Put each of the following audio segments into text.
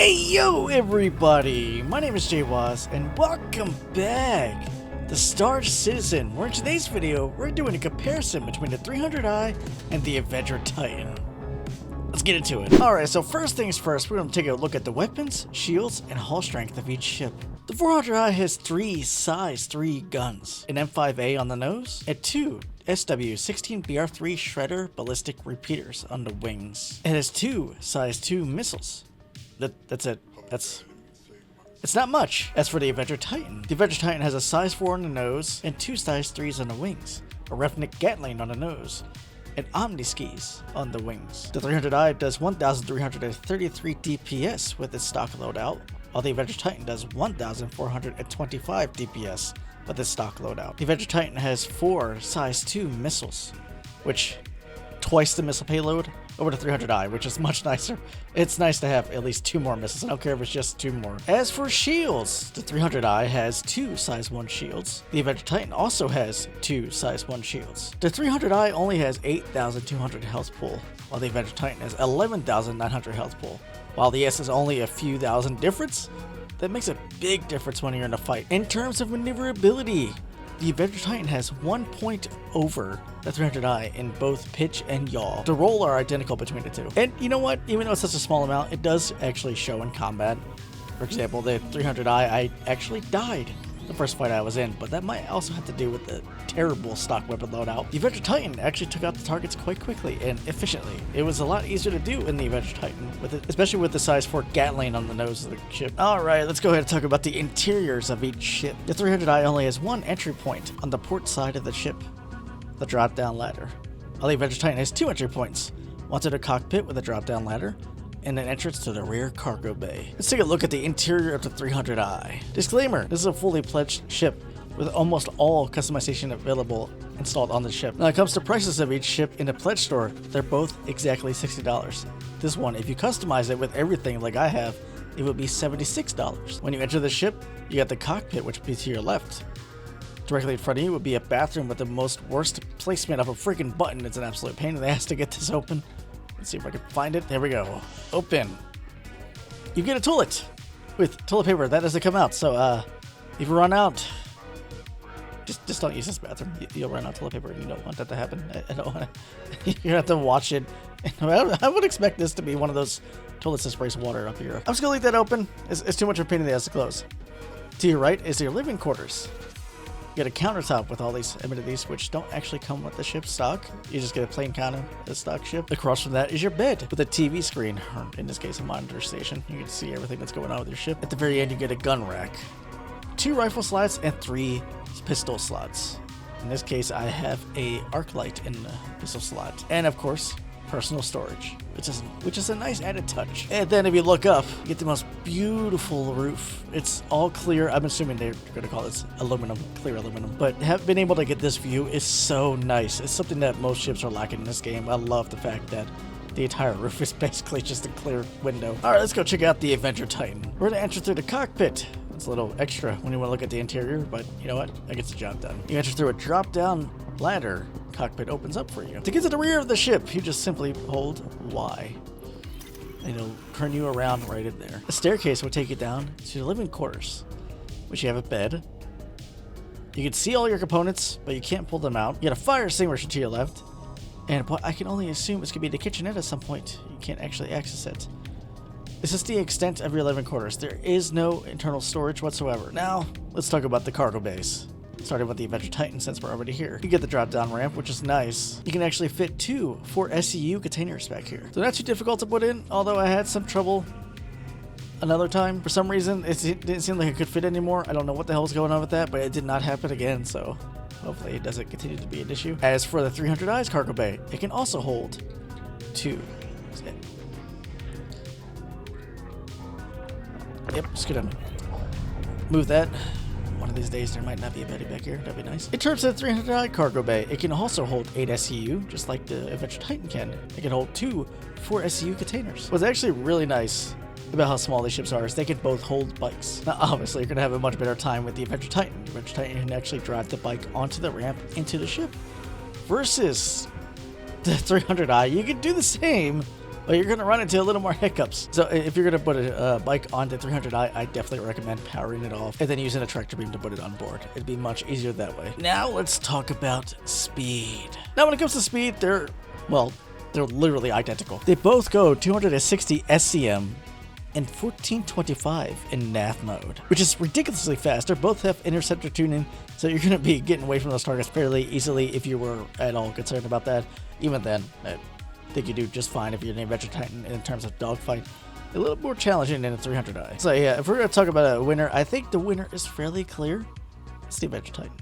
Hey yo everybody, my name is JWaz and welcome back to Star Citizen, where in today's video we're doing a comparison between the 300i and the Avenger Titan. Let's get into it. Alright, so first things first, we're going to take a look at the weapons, shields, and hull strength of each ship. The 400i has 3 size 3 guns, an M5A on the nose, and 2 SW-16BR3 Shredder ballistic repeaters on the wings. It has 2 size 2 missiles. That's it. It's not much. As for the Avenger Titan, the Avenger Titan has a size 4 on the nose and 2 size 3s on the wings, a Refnik Gatling on the nose, and Omni skis on the wings. The 300i does 1,333 DPS with its stock loadout, while the Avenger Titan does 1,425 DPS with its stock loadout. The Avenger Titan has 4 size 2 missiles, which twice the missile payload over the 300i, which is much nicer. It's nice to have at least 2 more missiles. I don't care if it's just 2 more. As for shields, the 300i has 2 size 1 shields. The Avenger Titan also has 2 size 1 shields. The 300i only has 8,200 health pool, while the Avenger Titan has 11,900 health pool. While the S is only a few thousand difference, that makes a big difference when you're in a fight. In terms of maneuverability, the Avenger Titan has 1 point over the 300i in both pitch and yaw. The roll are identical between the two. And you know what? Even though it's such a small amount, it does actually show in combat. For example, the 300i, I actually died the first fight I was in, but that might also have to do with the terrible stock weapon loadout. The Avenger Titan actually took out the targets quite quickly and efficiently. It was a lot easier to do in the Avenger Titan, especially with the size 4 Gatling on the nose of the ship. Alright, let's go ahead and talk about the interiors of each ship. The 300i only has 1 entry point on the port side of the ship, the drop-down ladder, while the Avenger Titan has 2 entry points, one to the cockpit with a drop-down ladder, and an entrance to the rear cargo bay. Let's take a look at the interior of the 300i. Disclaimer, this is a fully pledged ship with almost all customization available installed on the ship. Now, when it comes to prices of each ship in the pledge store, they're both exactly $60. This one, if you customize it with everything like I have, it would be $76. When you enter the ship, you got the cockpit, which would be to your left. Directly in front of you would be a bathroom with the most worst placement of a freaking button. It's an absolute pain in the ass to get this open. Let's see if I can find it. There we go. Open. You get a toilet with toilet paper that doesn't come out. So, if you run out, just don't use this bathroom. You'll run out of toilet paper, and you don't want that to happen. I don't want to. You're gonna have to watch it. I would expect this to be one of those toilets that sprays water up here. I'm just gonna leave that open. It's too much of a pain in the ass to close. To your right is your living quarters. You get a countertop with all these amenities, which don't actually come with the ship's stock. You just get a plain counter, the stock ship. Across from that is your bed with a TV screen, or in this case, a monitor station. You can see everything that's going on with your ship. At the very end, you get a gun rack, 2 rifle slots, and 3 pistol slots. In this case, I have a arc light in the pistol slot, and of course, personal storage, which is a nice added touch. And then if you look up, you get the most beautiful roof. It's all clear. I'm assuming they're going to call this aluminum, clear aluminum. But being able to get this view is so nice. It's something that most ships are lacking in this game. I love the fact that the entire roof is basically just a clear window. All right, let's go check out the Avenger Titan. We're going to enter through the cockpit. It's a little extra when you want to look at the interior, but you know what? That gets the job done. You enter through a drop-down ladder. Cockpit opens up for you. To get to the rear of the ship, you just simply hold Y, and it'll turn you around right in there. A staircase will take you down to the living quarters, which you have a bed. You can see all your components, but you can't pull them out. You got a fire extinguisher to your left, and I can only assume it's gonna be the kitchenette at some point. You can't actually access it. This is the extent of your living quarters. There is no internal storage whatsoever. Now, let's talk about the cargo bays. Starting with the Avenger Titan, since we're already here. You get the drop-down ramp, which is nice. You can actually fit 2 4 SCU containers back here. So not too difficult to put in, although I had some trouble another time. For some reason, it didn't seem like it could fit anymore. I don't know what the hell's going on with that, but it did not happen again, so hopefully it doesn't continue to be an issue. As for the 300i's cargo bay, it can also hold 2. Yep, just gonna move that. One of these days there might not be a beddy back here. That'd be nice. In terms of the 300i cargo bay, it can also hold 8 SCU, just like the Avenger Titan can. It can hold 2 4 SCU containers. What's actually really nice about how small these ships are is they can both hold bikes. Now, obviously, you're going to have a much better time with the Avenger Titan. The Avenger Titan can actually drive the bike onto the ramp into the ship. Versus the 300i, you can do the same, but you're going to run into a little more hiccups. So if you're going to put a bike on the 300i, I definitely recommend powering it off and then using a tractor beam to put it on board. It'd be much easier that way. Now let's talk about speed. Now when it comes to speed, they're literally identical. They both go 260 SCM and 1425 in nav mode, which is ridiculously fast. They both have interceptor tuning, so you're going to be getting away from those targets fairly easily if you were at all concerned about that. Even then, I think you do just fine if you're an Avenger Titan in terms of dogfight. A little more challenging than a 300i. So yeah, if we're going to talk about a winner, I think the winner is fairly clear. It's the Avenger Titan.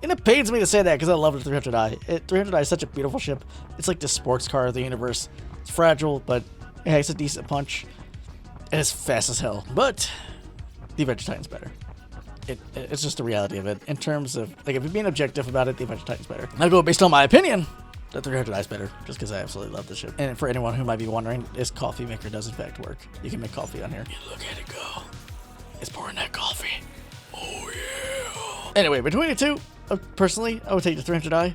And it pains me to say that because I love the 300i. 300i is such a beautiful ship. It's like the sports car of the universe. It's fragile, but it has a decent punch. And it's fast as hell. But the Avenger Titan's better. It's just the reality of it. In terms of, like, if you're being objective about it, the Avenger Titan's better. I'll go based on my opinion. The 300i is better, just because I absolutely love the ship. And for anyone who might be wondering, this coffee maker does in fact work. You can make coffee on here. You look at it go. It's pouring that coffee. Oh yeah. Anyway, between the two, personally, I would take the 300i.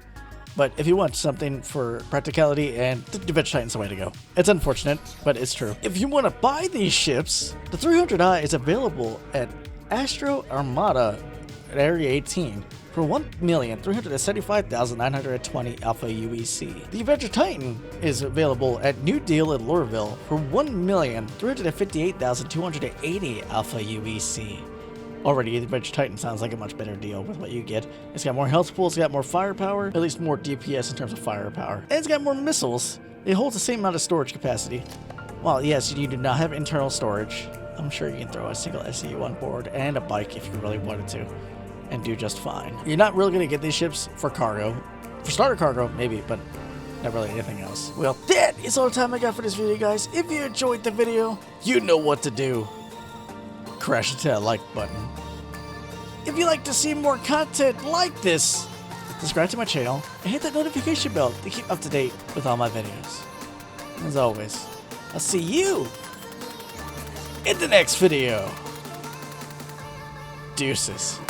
But if you want something for practicality, and the Avenger Titan's the way to go. It's unfortunate, but it's true. If you want to buy these ships, the 300i is available at Astro Armada at Area 18 for 1,375,920 Alpha UEC. The Avenger Titan is available at New Deal at Lorville for 1,358,280 Alpha UEC. Already, the Avenger Titan sounds like a much better deal with what you get. It's got more health pools, it's got more firepower, at least more DPS in terms of firepower. And it's got more missiles. It holds the same amount of storage capacity. Well, yes, you do not have internal storage. I'm sure you can throw a single SCU on board and a bike if you really wanted to, and do just fine. You're not really going to get these ships for cargo. For starter cargo, maybe, but not really anything else. Well, that is all the time I got for this video, guys. If you enjoyed the video, you know what to do. Crash into that like button. If you'd like to see more content like this, subscribe to my channel and hit that notification bell to keep up to date with all my videos. As always, I'll see you in the next video. Deuces.